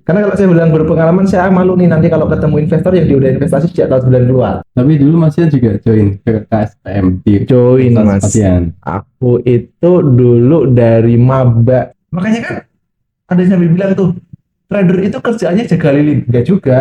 Karena kalau saya bilang berpengalaman, saya malu nih nanti kalau ketemu investor yang dia udah investasi sejak tahun 90-an. Tapi dulu Mas Ian juga join ke KSPM di Join Universitas mas. Pasian. Aku itu dulu dari maba. Makanya kan ada yang sampai bilang tuh, trader itu kerjaannya jaga lilin. Enggak juga.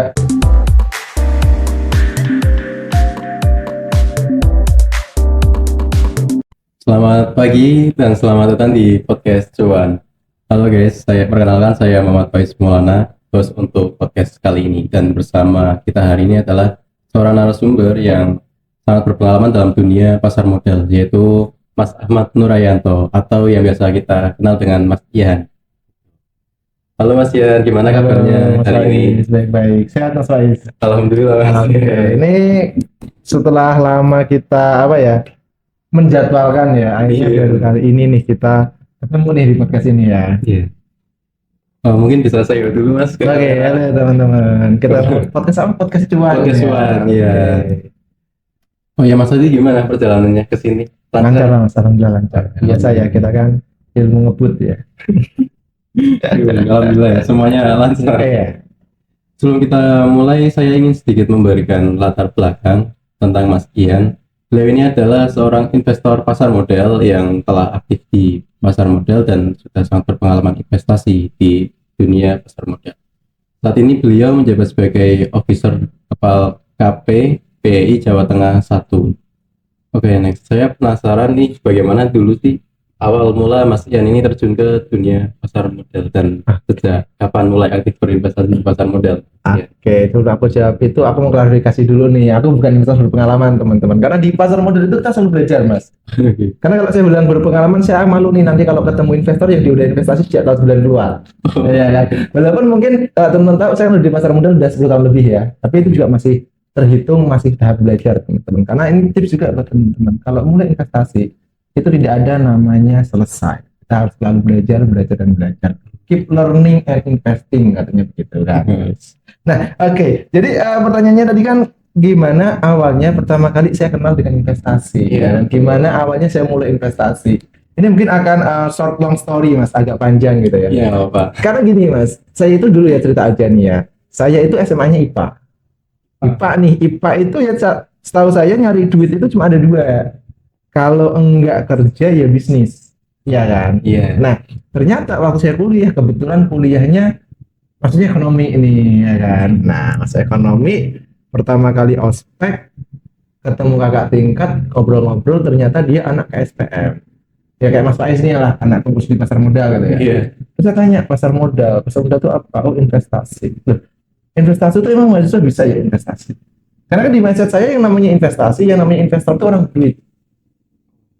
Selamat pagi dan selamat datang di podcast Cuan. Halo guys, saya Muhammad Faiz Maulana, host untuk podcast kali ini, dan bersama kita hari ini adalah seorang narasumber yang sangat berpengalaman dalam dunia pasar modal, yaitu Mas Ahmad Nurayanto atau yang biasa kita kenal dengan Mas Ian. Halo Mas Ian, gimana kabarnya Mas hari ini? Faiz, baik-baik. Sehat Mas Faiz. Alhamdulillah Mas. Oke, ini setelah lama kita menjadwalkan ya, akhirnya Iya. baru kali ini nih kita ketemu nih di podcast ini ya. Iya. Mungkin bisa saya dulu Mas. Oke, halo teman-teman. Kita podcast apa? Podcast cuan. Podcast ya. Cuan, iya. Oke. Oh ya Mas Adi, gimana perjalanannya ke sini? Lancar lah Mas, alhamdulillah lancar. Biasa ya, kita kan ilmu ngebut ya. Alhamdulillah ya, semuanya lancar. Iya. Sebelum kita mulai, saya ingin sedikit memberikan latar belakang tentang Mas Ian. Beliau ini adalah seorang investor pasar modal yang telah aktif di pasar modal dan sudah sangat berpengalaman investasi di dunia pasar modal. Saat ini beliau menjabat sebagai Officer Kepala KP BEI Jawa Tengah 1. Oke, next. Saya penasaran nih, bagaimana dulu sih awal mula Mas Ian ini terjun ke dunia pasar modal dan sejak kapan mulai aktif berinvestasi di pasar modal? Ya. Oke, sebelum aku jawab itu, aku mau klarifikasi dulu nih. Aku bukan investor berpengalaman, teman-teman. Karena di pasar modal itu kita selalu belajar, Mas. Oke. Karena kalau saya bilang berpengalaman, saya malu nih nanti kalau ketemu investor yang dia udah investasi sejak tahun 90-an. Ya, ya. Walaupun mungkin teman-teman tahu saya di pasar modal udah 10 tahun lebih ya. Tapi itu juga masih terhitung masih tahap belajar, teman-teman. Karena ini tips juga buat teman-teman. Kalau mulai investasi, itu tidak ada namanya selesai. Kita harus selalu belajar, dan belajar. Keep learning and investing, katanya begitu kan. Nah, oke. Jadi pertanyaannya tadi kan gimana awalnya pertama kali saya kenal dengan investasi ya, dan gimana awalnya saya mulai investasi. Ini mungkin akan short long story Mas, agak panjang gitu ya. Iya, Pak. Karena gini Mas, saya itu dulu ya cerita aja nih ya. Saya itu SMA-nya IPA. IPA itu ya setahu saya nyari duit itu cuma ada dua. Kalau enggak kerja ya bisnis. Iya kan? Iya. Nah, ternyata waktu saya kuliah, kebetulan kuliahnya maksudnya ekonomi ini ya kan. Nah, masa ekonomi pertama kali ospek ketemu kakak tingkat, ngobrol-ngobrol, ternyata dia anak KSPM. Ya kayak Mas Faiz nih lah, anak kampus di pasar modal gitu ya. Iya. Terus saya tanya, pasar modal itu apa? Oh, investasi. Loh, investasi itu emang mahasiswa bisa ya investasi? Karena kan di mindset saya yang namanya investasi, yang namanya investor itu orang duit.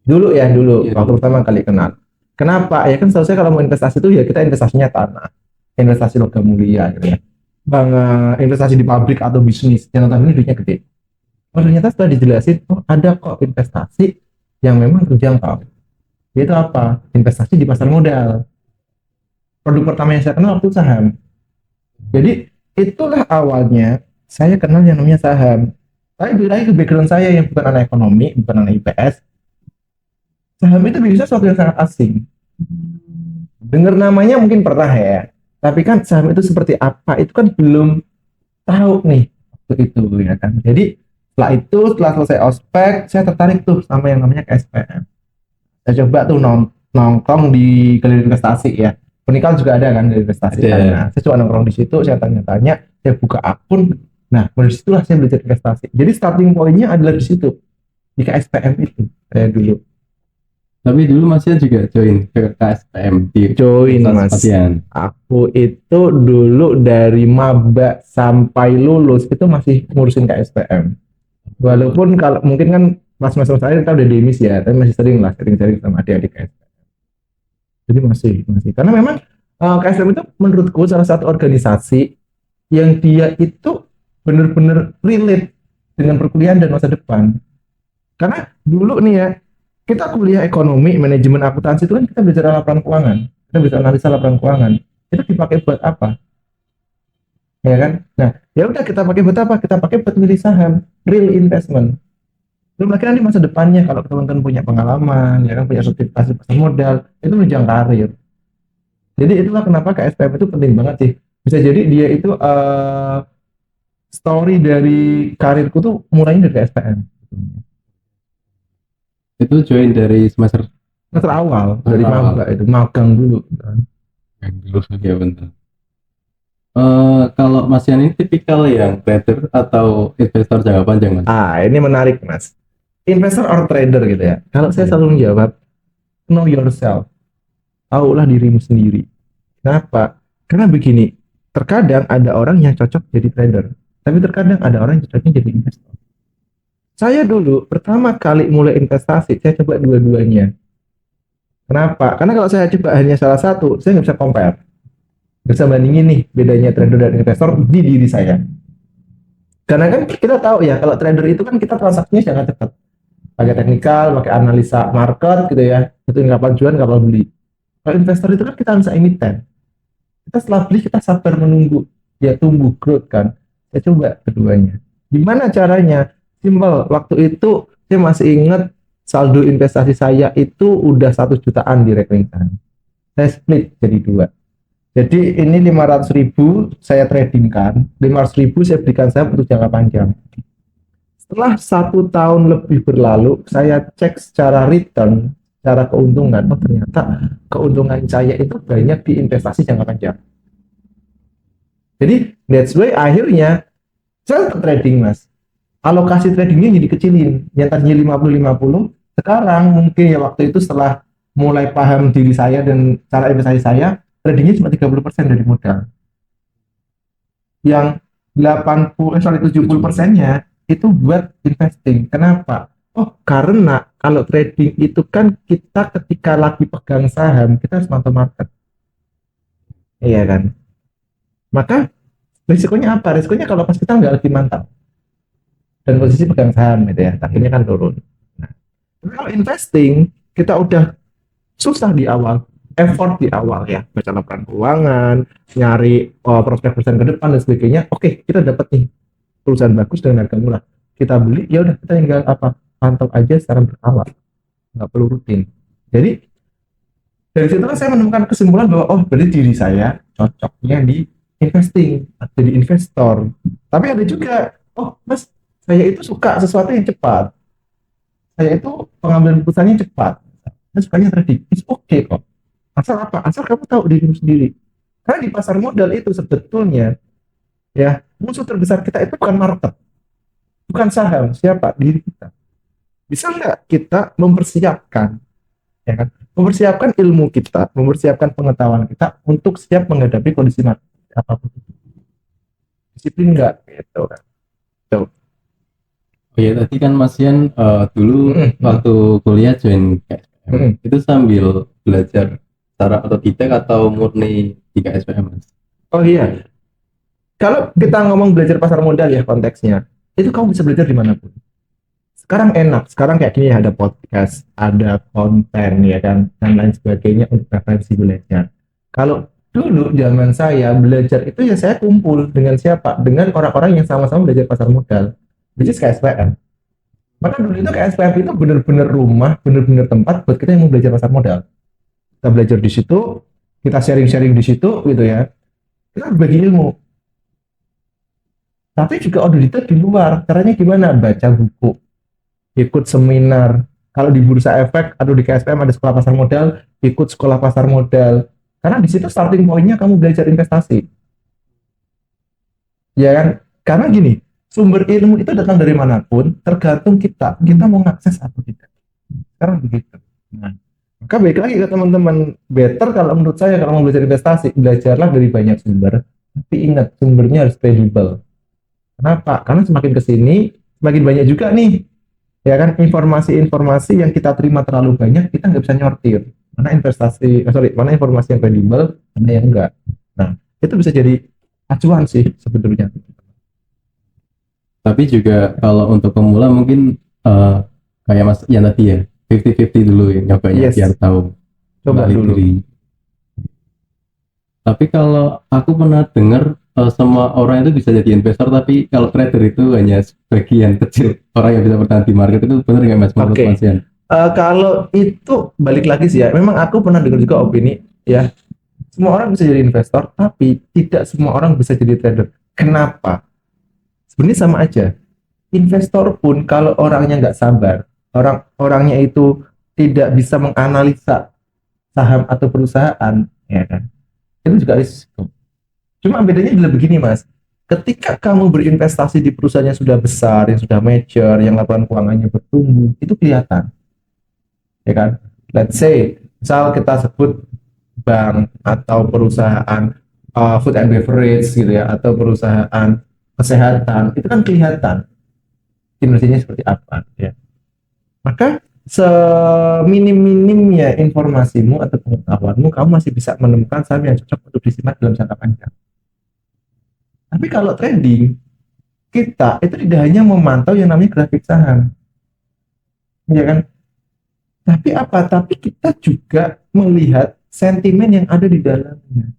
Dulu Iya. waktu pertama kali kenal. Kenapa? Ya kan setahu saya kalau mau investasi itu ya kita investasinya tanah, investasi logam mulia gitu ya. Investasi di pabrik atau bisnis, yang notabene duitnya gede. Oh, ternyata setelah dijelasin, oh ada kok investasi yang memang terjangkau. Itu apa? Investasi di pasar modal. Produk pertama yang saya kenal waktu saham. Jadi itulah awalnya saya kenal yang namanya saham. Tapi balik ke background saya yang bukan anak ekonomi, bukan anak IPS. Saham itu bisa sesuatu yang sangat asing. Dengar namanya mungkin pernah ya, tapi kan saham itu seperti apa itu kan belum tahu nih waktu itu ya kan. Jadi setelah selesai ospek, saya tertarik tuh sama yang namanya KSPM. Saya coba tuh nongkrong di galeri investasi ya. Unikal juga ada kan galeri investasi. Nah, saya coba nongkrong di situ, saya tanya-tanya, saya buka akun. Nah, dari situlah saya belajar investasi. Jadi starting point-nya adalah di situ, di KSPM itu saya dulu. Tapi dulu Mas Ian juga join ke KSPM di Join Universitas Mas. Pasian. Aku itu dulu dari maba sampai lulus itu masih ngurusin KSPM. Walaupun kalau mungkin kan pas semester saya kita udah demis ya, tapi masih sering sama adik-adik KSPM. Jadi masih. Karena memang KSPM itu menurutku salah satu organisasi yang dia itu benar-benar relate dengan perkuliahan dan masa depan. Karena dulu nih ya, kita kuliah ekonomi, manajemen akuntansi itu kan kita belajar laporan keuangan, kita bisa analisa laporan keuangan. Itu dipakai buat apa? Ya kan? Nah, ya udah kita pakai buat apa? Kita pakai buat milih saham, real investment. Belum lagi nanti masa depannya kalau teman-teman punya pengalaman, ya kan punya sertifikasi pasar modal, itu menunjang karir. Jadi itulah kenapa KSPM itu penting banget sih Bisa jadi dia itu story dari karirku tuh mulainya dari SPM. Itu join dari semester Semester awal dari awal. maba itu magang dulu kan. Yang dulu ya benar. Kalau Mas Yan ini tipikal yang trader atau investor jangka panjang, Mas? Ini menarik mas. Investor or trader gitu ya. Kalau saya selalu menjawab, know yourself. Taulah dirimu sendiri. Kenapa? Karena begini, terkadang ada orang yang cocok jadi trader, tapi terkadang ada orang yang cocoknya jadi investor. Saya dulu pertama kali mulai investasi, saya coba dua-duanya. Kenapa? Karena kalau saya coba hanya salah satu, saya nggak bisa compare. Nggak bisa bandingin nih bedanya trader dan investor di diri saya. Karena kan kita tahu ya, kalau trader itu kan kita transaksinya sangat cepat. Pakai teknikal, pakai analisa market gitu ya. Itu kapan jual, kapan beli. Kalau investor itu kan kita bisa emiten. Kita setelah beli, kita sabar menunggu. Dia tumbuh, growth kan. Saya coba keduanya. Gimana caranya? Simple. Waktu itu saya masih ingat saldo investasi saya itu udah 1 jutaan di rekening saya. Saya split jadi dua. Jadi ini 500.000 saya tradingkan, 500.000 saya berikan saya untuk jangka panjang. Setelah 1 tahun lebih berlalu, saya cek secara return, secara keuntungan. Oh ternyata keuntungan saya itu banyak di investasi jangka panjang. Jadi that's why akhirnya saya tetap trading mas. Alokasi tradingnya jadi kecilin. Yang tadinya 50-50, sekarang mungkin ya waktu itu setelah mulai paham diri saya dan cara investasi saya, tradingnya cuma 30% dari modal. Yang 70%-nya itu buat investing. Kenapa? Oh, karena kalau trading itu kan kita ketika lagi pegang saham, kita harus mantau market. Iya kan? Maka risikonya apa? Risikonya kalau pas kita nggak lagi mantap dan posisi pegang saham gitu ya, akhirnya kan turun. Nah, kalau investing, kita udah susah di awal, effort di awal ya, baca laporan keuangan, nyari prospek perusahaan ke depan dan sebagainya. Oke, kita dapat nih perusahaan bagus dengan harga murah. Kita beli, ya udah kita tinggal apa? Pantau aja secara berkala, nggak perlu rutin. Jadi dari situ saya menemukan kesimpulan bahwa oh berarti diri saya cocoknya di investing, jadi investor. Tapi ada juga, oh mas, saya itu suka sesuatu yang cepat. Saya itu pengambilan keputusannya cepat. Saya sukanya trading. It's okay kok. Asal apa? Asal kamu tahu dirimu sendiri. Karena di pasar modal itu sebetulnya ya musuh terbesar kita itu bukan market, bukan saham. Siapa? Diri kita. Bisa nggak kita mempersiapkan, ya kan? Mempersiapkan ilmu kita, mempersiapkan pengetahuan kita untuk siap menghadapi kondisi market apapun. Disiplin nggak? Gitu kan. Tuh. Oh ya, tadi kan Mas Yan dulu waktu kuliah join KSPM, itu sambil belajar secara otodidak atau murni di KSPM, Mas? Oh iya, kalau kita ngomong belajar pasar modal ya konteksnya, itu kamu bisa belajar dimanapun. Sekarang enak, sekarang kayak gini ada podcast, ada konten ya kan, dan lain sebagainya untuk referensi belajar. Kalau dulu zaman saya belajar itu ya saya kumpul dengan siapa? Dengan orang-orang yang sama-sama belajar pasar modal, which is KSPM. Maka dulu itu KSPM itu benar-benar rumah, benar-benar tempat buat kita yang mau belajar pasar modal. Kita belajar di situ, kita sharing-sharing di situ gitu ya. Kita berbagi ilmu. Tapi juga auditor di luar. Caranya gimana? Baca buku, ikut seminar. Kalau di Bursa Efek atau di KSPM ada sekolah pasar modal, ikut sekolah pasar modal. Karena di situ starting pointnya kamu belajar investasi. Ya kan? Karena gini, sumber ilmu itu datang dari manapun, tergantung kita. Kita mau ngakses atau tidak. Sekarang begitu. Nah, maka baik lagi ke teman-teman, better kalau menurut saya kalau mau belajar investasi, belajarlah dari banyak sumber. Tapi ingat, sumbernya harus credible. Kenapa? Karena semakin ke sini, semakin banyak juga nih, ya kan, informasi-informasi yang kita terima terlalu banyak, kita nggak bisa nyortir. Mana mana informasi yang kredibel, mana yang enggak. Nah, itu bisa jadi acuan sih sebetulnya. Tapi juga kalau untuk pemula mungkin kayak Mas Yan tadi ya, 50-50 dulu ya, nyobanya Yes. biar tahu Coba kenali dulu. diri. Tapi kalau aku pernah dengar semua orang itu bisa jadi investor, tapi kalau trader itu hanya sebagian kecil orang yang bisa bertahan di market. Itu benar nggak Mas menurut Oke. Mas Yan? Kalau itu balik lagi sih ya, memang aku pernah dengar juga opini ya, semua orang bisa jadi investor, tapi tidak semua orang bisa jadi trader. Kenapa? Sebenarnya sama aja. Investor pun kalau orangnya nggak sabar, orangnya itu tidak bisa menganalisa saham atau perusahaan, ya kan? Itu juga risiko. Cuma bedanya adalah begini, Mas. Ketika kamu berinvestasi di perusahaan yang sudah besar, yang sudah mature, yang laporan keuangannya bertumbuh, itu kelihatan, ya kan? Let's say, misal kita sebut bank atau perusahaan food and beverage gitu ya, atau perusahaan kesehatan, itu kan kelihatan kinerjanya seperti apa, ya. Maka seminim-minimnya informasimu atau pengetahuanmu, kamu masih bisa menemukan saham yang cocok untuk disimpan dalam jangka panjang. Tapi kalau trading, kita itu tidak hanya memantau yang namanya grafik saham, ya kan? Tapi apa? Tapi kita juga melihat sentimen yang ada di dalamnya.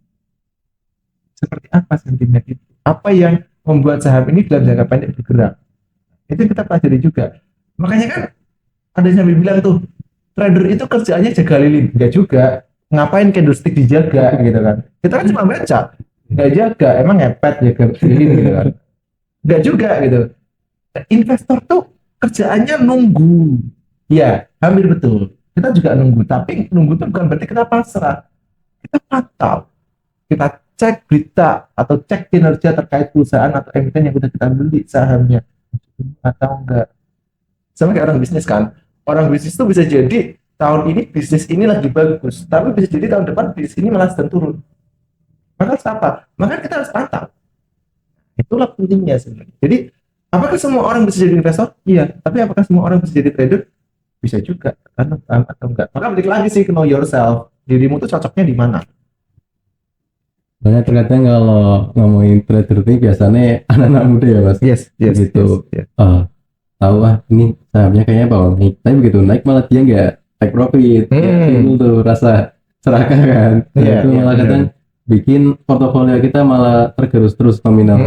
Seperti apa sentimen itu? Apa yang membuat saham ini dalam jangka pendek bergerak? Itu kita pelajari juga. Makanya kan ada yang bilang tuh, trader itu kerjaannya jaga lilin. Enggak juga. Ngapain candlestick dijaga gitu kan? Kita kan cuma baca, nggak jaga. Emang ngepet jaga lilin gitu kan? Enggak juga gitu. Investor tuh kerjaannya nunggu. Ya, hampir betul. Kita juga nunggu, tapi nunggu itu bukan berarti kita pasrah. Kita pantau, kita cek berita atau cek kinerja terkait perusahaan atau emiten yang udah kita beli sahamnya atau enggak. Sama kayak orang bisnis kan. Orang bisnis tuh bisa jadi tahun ini bisnis ini lagi bagus, tapi bisa jadi tahun depan bisnis ini malah sedang turun. Maka apa? Maka kita harus pantau. Itulah pentingnya sebenarnya. Jadi, apakah semua orang bisa jadi investor? Iya. Tapi apakah semua orang bisa jadi trader? Bisa juga, kan? Atau enggak. Maka balik lagi sih ke know yourself. Dirimu tuh cocoknya di mana? Banyak terkadang kalau ngomongin trader ini biasanya anak-anak muda ya mas. Yes, Gitu. yes. Tahu ini sahamnya kayaknya bakal naik, tapi begitu naik malah dia nggak take profit. Ya, timbul tuh rasa serakah kan. Iya, Itu malah kadang bikin portofolio kita malah tergerus terus nominal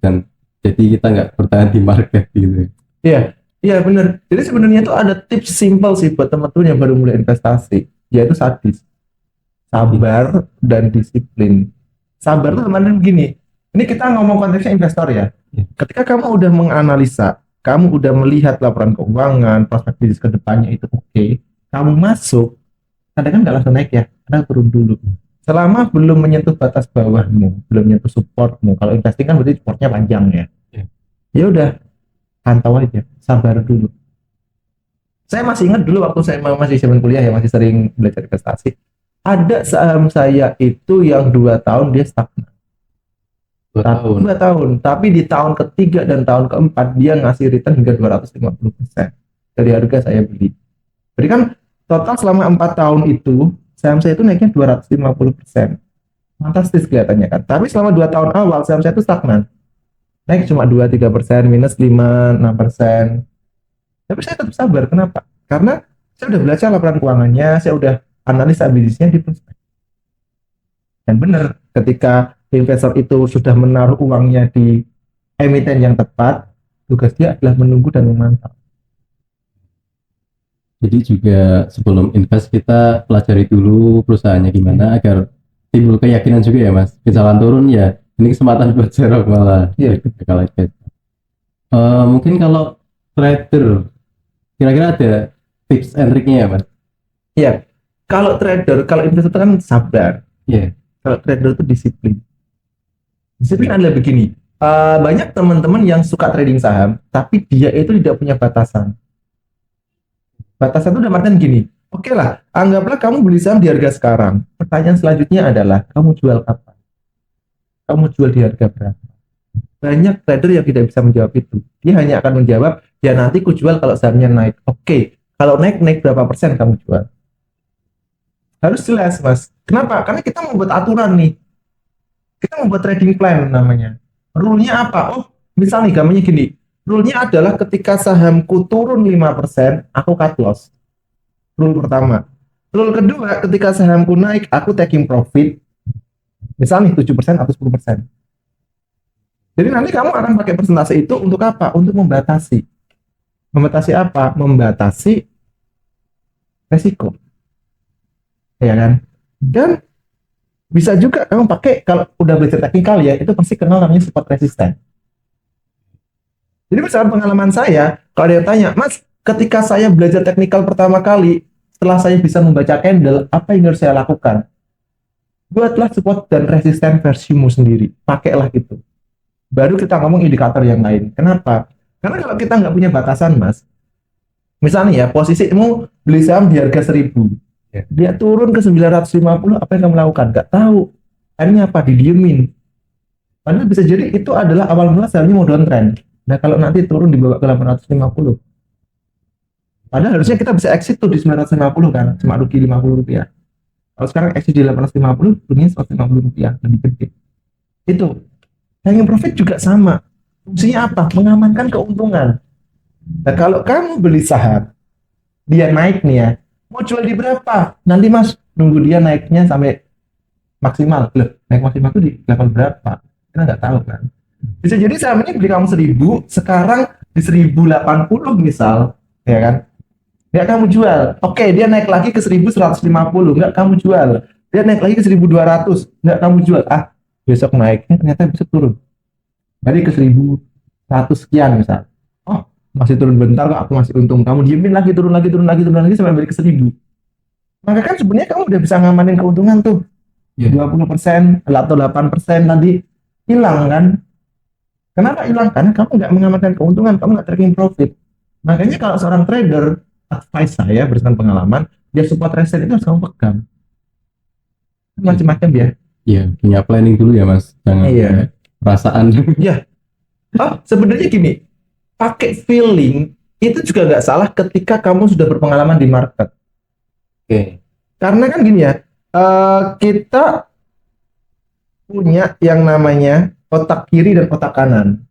dan jadi kita nggak bertahan di market gitu. Iya, iya benar. Jadi sebenarnya itu ada tips simple sih buat teman-teman yang baru mulai investasi, yaitu sadis, sabar dan disiplin. Sabar tuh teman-teman begini. Ini kita ngomong konteksnya investor ya. Ketika kamu udah menganalisa, kamu udah melihat laporan keuangan, prospek bisnis ke depannya itu oke, kamu masuk, kadang kan nggak langsung naik ya, kadang turun dulu. Selama belum menyentuh batas bawahmu, belum menyentuh supportmu. Kalau investing kan berarti supportnya panjang ya. Ya udah, pantau aja, sabar dulu. Saya masih ingat dulu waktu saya masih zaman kuliah ya, masih sering belajar investasi. Ada saham saya itu yang 2 tahun dia stagnan. 2 tahun. Tapi di tahun ketiga dan tahun keempat dia ngasih return hingga 250% dari harga saya beli. Jadi kan total selama 4 tahun itu saham saya itu naiknya 250%. Fantastis kelihatannya kan. Tapi selama 2 tahun awal saham saya itu stagnan. Naik cuma 2-3%, minus 5-6%. Tapi saya tetap sabar. Kenapa? Karena saya udah belajar laporan keuangannya, saya udah analisa bisnisnya di prospek. Dan benar, ketika investor itu sudah menaruh uangnya di emiten yang tepat, tugas dia adalah menunggu dan memantau. Jadi juga sebelum invest kita pelajari dulu perusahaannya gimana agar timbul keyakinan juga ya mas. Misalkan turun ya ini kesempatan buat serok malah. Mungkin kalau trader kira-kira ada tips and triknya ya mas? Iya, kalau trader, kalau investor kan sabar. Iya. Kalau trader itu disiplin. Disiplin adalah begini, banyak teman-teman yang suka trading saham, tapi dia itu tidak punya batasan. Batasan itu udah artian gini, oke lah, anggaplah kamu beli saham di harga sekarang. Pertanyaan selanjutnya adalah, kamu jual kapan? Kamu jual di harga berapa? Banyak trader yang tidak bisa menjawab itu. Dia hanya akan menjawab, ya nanti ku jual kalau sahamnya naik. Oke, kalau naik berapa persen kamu jual? Harus jelas, Mas. Kenapa? Karena kita membuat aturan nih. Kita membuat trading plan namanya. Rule-nya apa? Oh, misalnya gambarnya gini. Rule-nya adalah ketika sahamku turun 5%, aku cut loss. Rule pertama. Rule kedua, ketika sahamku naik, aku taking profit. Misalnya 7% atau 10%. Jadi nanti kamu akan pakai persentase itu untuk apa? Untuk membatasi. Membatasi apa? Membatasi resiko. Ya kan? Dan Bisa juga kamu pakai, kalau udah belajar teknikal ya, itu pasti kenal namanya support resisten. Jadi berdasarkan pengalaman saya, kalau ada yang tanya, Mas, ketika saya belajar teknikal pertama kali, setelah saya bisa membaca candle, apa yang harus saya lakukan? Buatlah support dan resisten versimu sendiri. Pakailah itu. Baru kita ngomong indikator yang lain. Kenapa? Karena kalau kita nggak punya batasan, Mas, misalnya ya, posisimu beli saham di harga 1000, Ya. dia turun ke 950, apa yang kamu lakukan? Nggak tahu. Akhirnya apa? Didiemin. Padahal bisa jadi itu adalah awal mula sahamnya mau downtrend. Nah, kalau nanti turun di bawah ke 850, padahal harusnya kita bisa exit tuh di 950 kan, cuma rugi Rp50. Kalau sekarang exit di 850, ruginya Rp150, lebih gede. Itu. Yang profit juga sama. Fungsinya apa? Mengamankan keuntungan. Nah, kalau kamu beli saham, dia naik nih ya, mau jual di berapa? Nanti Mas, nunggu dia naiknya sampai maksimal. Loh, naik maksimal itu di level berapa? Kita nggak tahu kan. Bisa jadi saham ini beli kamu 1000, sekarang di 1080 misal, ya kan? Nggak kamu jual. Oke, dia naik lagi ke 1150, nggak kamu jual. Dia naik lagi ke 1200, nggak kamu jual. Ah, besok naiknya ternyata bisa turun. Balik ke 1100 sekian misal. Oh, masih turun bentar kok, aku masih untung. Kamu diemin lagi, turun lagi, turun lagi, turun lagi sampai balik ke 1000. Maka kan sebenarnya kamu udah bisa ngamanin keuntungan tuh. Iya. 20% atau 8% nanti hilang kan. Kenapa hilang? Karena kamu nggak mengamankan keuntungan, kamu nggak tracking profit. Makanya kalau seorang trader, advice saya berdasarkan pengalaman, dia support resistance itu harus kamu pegang. Macam-macam ya. Iya, punya planning dulu ya Mas, jangan Iya. punya perasaan. Ya, sebenarnya gini, pakai feeling itu juga nggak salah ketika kamu sudah berpengalaman di market. Oke. Karena kan gini ya, kita punya yang namanya otak kiri dan otak kanan,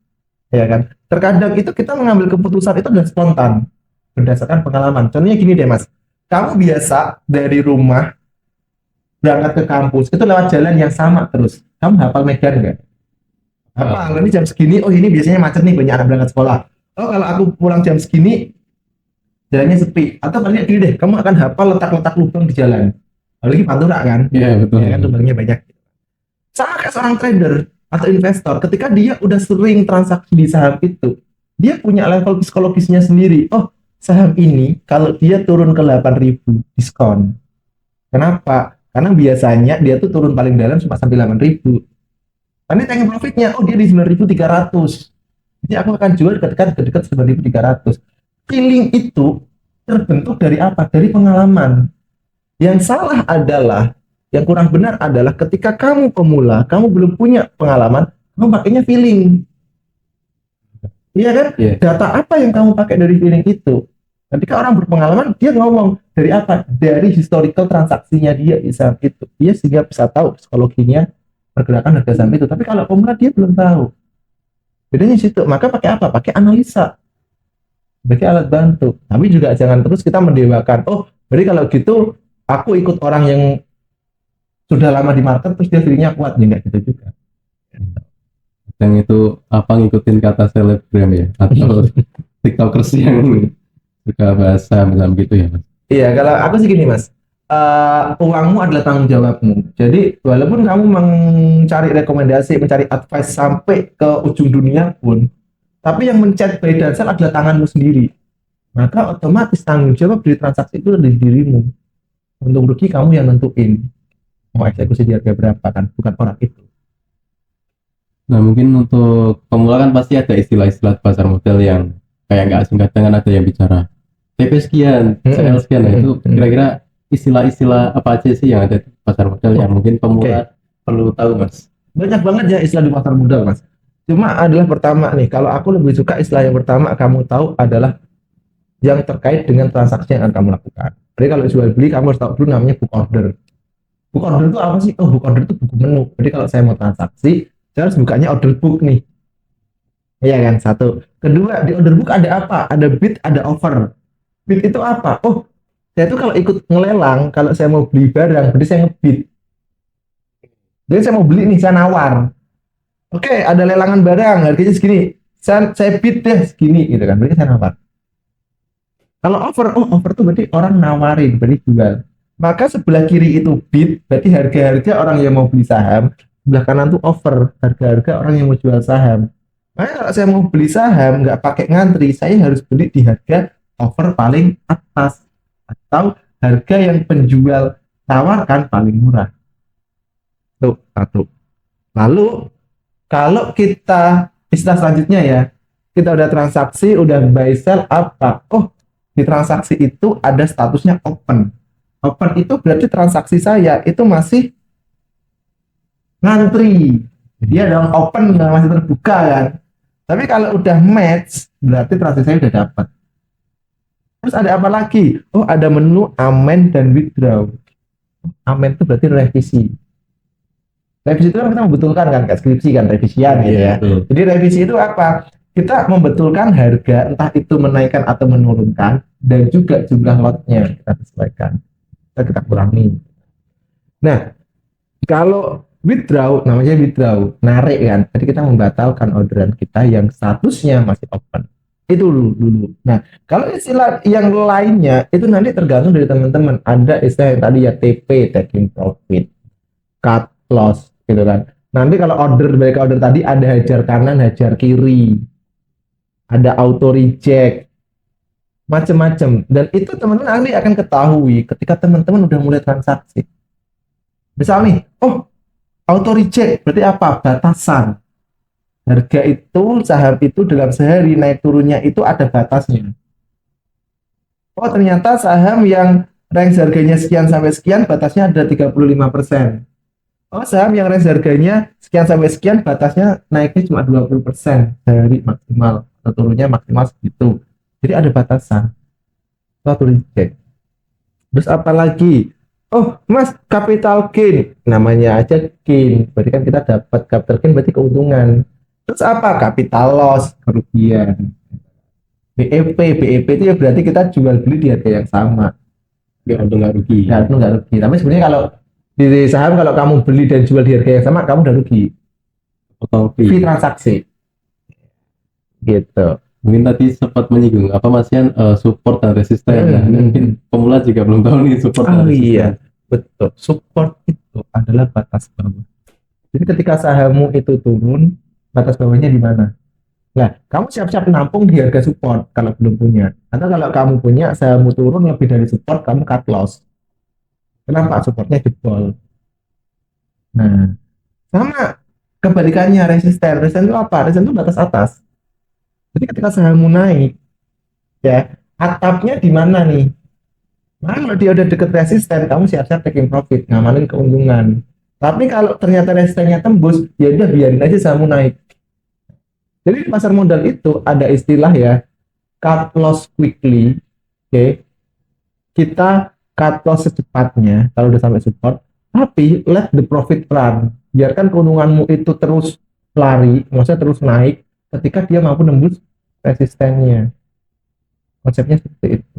ya kan? Terkadang itu kita mengambil keputusan itu adalah spontan berdasarkan pengalaman. Contohnya gini deh Mas, kamu biasa dari rumah berangkat ke kampus itu lewat jalan yang sama terus. Kamu hafal medan nggak? Hafal. Ini jam segini, oh ini biasanya macet nih, banyak anak berangkat sekolah. Oh kalau aku pulang jam segini, jalannya sepi. Atau paling gini deh, kamu akan hafal letak-letak lubang di jalan. Apalagi Pantura kan, Iya, betul. ya kan lubangnya banyak. Sama kayak seorang trader atau investor, ketika dia udah sering transaksi di saham itu, dia punya level psikologisnya sendiri. Oh, saham ini kalau dia turun ke 8.000 diskon. Kenapa? Karena biasanya dia tuh turun paling dalam cuma sampai 8.000. Nanti tanya profitnya, oh dia di 9.300. Jadi aku akan jual dekat 9.300. Feeling itu terbentuk dari apa? Dari pengalaman. Yang salah adalah, yang kurang benar adalah ketika kamu pemula, kamu belum punya pengalaman, kamu pakainya feeling. Iya kan? Iya. Data apa yang kamu pakai dari feeling itu? Ketika orang berpengalaman, dia ngomong dari apa? Dari historical transaksinya dia di saham itu. Dia sehingga bisa tahu psikologinya pergerakan harga saham itu. Tapi kalau pemula dia belum tahu. Bedanya di situ. Maka pakai apa? Pakai analisa. Pakai alat bantu. Tapi juga jangan terus kita mendewakan. Oh, berarti kalau gitu aku ikut orang yang sudah lama di market terus dia feelingnya kuat. Ya enggak gitu juga. Yang itu apa ngikutin kata selebgram ya atau tiktokers yang suka bahasa macam gitu ya Mas? Iya, kalau aku sih gini Mas, uangmu adalah tanggung jawabmu. Jadi walaupun kamu mencari rekomendasi, mencari advice sampai ke ujung dunia pun, tapi yang mencet buy dan sell adalah tanganmu sendiri. Maka otomatis tanggung jawab dari transaksi itu ada di dirimu. Untung rugi kamu yang nentuin mau eksekusi di harga berapa kan, bukan orang itu. Nah mungkin untuk pemula kan pasti ada istilah-istilah pasar modal yang kayak nggak asing, kadang kan ada yang bicara TP sekian, CL sekian. Nah itu kira-kira istilah-istilah apa aja sih yang ada di pasar modal yang mungkin pemula perlu tahu Mas? Banyak banget ya istilah di pasar modal Mas. Cuma adalah pertama nih, kalau aku lebih suka istilah yang pertama kamu tahu adalah yang terkait dengan transaksi yang akan kamu lakukan. Jadi kalau jual beli kamu harus tahu dulu namanya book order. Book order itu apa sih? Oh, book order itu buku menu. Jadi kalau saya mau transaksi, saya harus bukanya order book nih. Iya kan, satu. Kedua, di order book ada apa? Ada bid, ada offer. Bid itu apa? Oh, saya itu kalau ikut ngelelang, kalau saya mau beli barang, berarti saya ngebid. Jadi saya mau beli nih, saya nawar. Oke, ada lelangan barang, harganya segini. Saya bid deh segini, gitu kan. Berarti saya nawar. Kalau offer, oh offer itu berarti orang nawarin, berarti jual. maka sebelah kiri itu bid, berarti harga-harga orang yang mau beli saham, sebelah kanan tuh over, harga-harga orang yang mau jual saham. Makanya kalau saya mau beli saham nggak pakai ngantri, saya harus beli di harga over paling atas atau harga yang penjual tawarkan paling murah. Tuh, satu. Lalu kalau kita istilah selanjutnya ya, kita udah transaksi, udah buy sell apa? Oh, di transaksi itu ada statusnya open. Open itu berarti transaksi saya itu masih ngantri. Dia dong open masih terbuka kan. Tapi kalau udah match berarti transaksi saya udah dapat. Terus ada apa lagi? Oh, ada menu amend dan withdraw. Amend itu berarti revisi. Revisi itu kan kita membetulkan kan, kayak skripsi kan, revisian gitu ya. Jadi revisi itu apa? Kita membetulkan harga, entah itu menaikkan atau menurunkan, dan juga jumlah lotnya kita sesuaikan, kita kurangi. Nah, kalau withdraw, namanya withdraw, narik kan. Jadi kita membatalkan orderan kita yang statusnya masih open. Itu dulu. Nah, kalau istilah yang lainnya, itu nanti tergantung dari teman-teman. Ada istilah yang tadi ya TP, taking profit, cut loss, gitu kan. Nanti kalau baik order tadi ada hajar kanan, hajar kiri, ada auto reject, macam-macam. Dan itu teman-teman nanti akan ketahui ketika teman-teman udah mulai transaksi. Misal nih, oh auto reject berarti apa? Batasan. Harga itu, saham itu dalam sehari naik turunnya itu ada batasnya. Oh ternyata saham yang range harganya sekian sampai sekian batasnya ada 35%. Oh saham yang range harganya sekian sampai sekian batasnya naiknya cuma 20% sehari maksimal. Atau turunnya maksimal segitu. Jadi ada batasan. Auto reject. Terus apa lagi? Oh, Mas, capital gain. Namanya aja gain. Berarti kan kita dapat capital gain berarti keuntungan. Terus apa? Capital loss, kerugian. BEP itu ya berarti kita jual beli di harga yang sama. Nggak untung nggak rugi. Nggak untung nggak rugi. Tapi sebenarnya kalau di saham kalau kamu beli dan jual di harga yang sama, kamu udah rugi. Potong Fee transaksi. Gitu. Mungkin tadi sempat menyinggung apa Mas Yan, support dan resisten. Nah, mungkin pemula juga belum tahu nih support dan resisten. Iya, betul. Support itu adalah batas bawah. Jadi ketika sahammu itu turun, batas bawahnya di mana? Nah, kamu siap-siap nampung di harga support kalau belum punya. Atau kalau kamu punya, sahammu turun lebih dari support, kamu cut loss. Kenapa? Supportnya jebol. Nah, sama kebalikannya resisten. Resisten itu apa? Resisten itu batas atas. Jadi ketika sahammu naik, ya atapnya di mana nih? Nah, kalau dia udah deket resisten, kamu siap-siap taking profit, ngamanin keuntungan. Tapi kalau ternyata resistennya tembus, ya udah biarin aja sahammu naik. Jadi di pasar modal itu ada istilah ya, cut loss quickly. Oke. Kita cut loss secepatnya kalau udah sampai support, tapi let the profit run. Biarkan keuntunganmu itu terus lari, maksudnya terus naik ketika dia mampu nembus resistennya. Konsepnya seperti itu.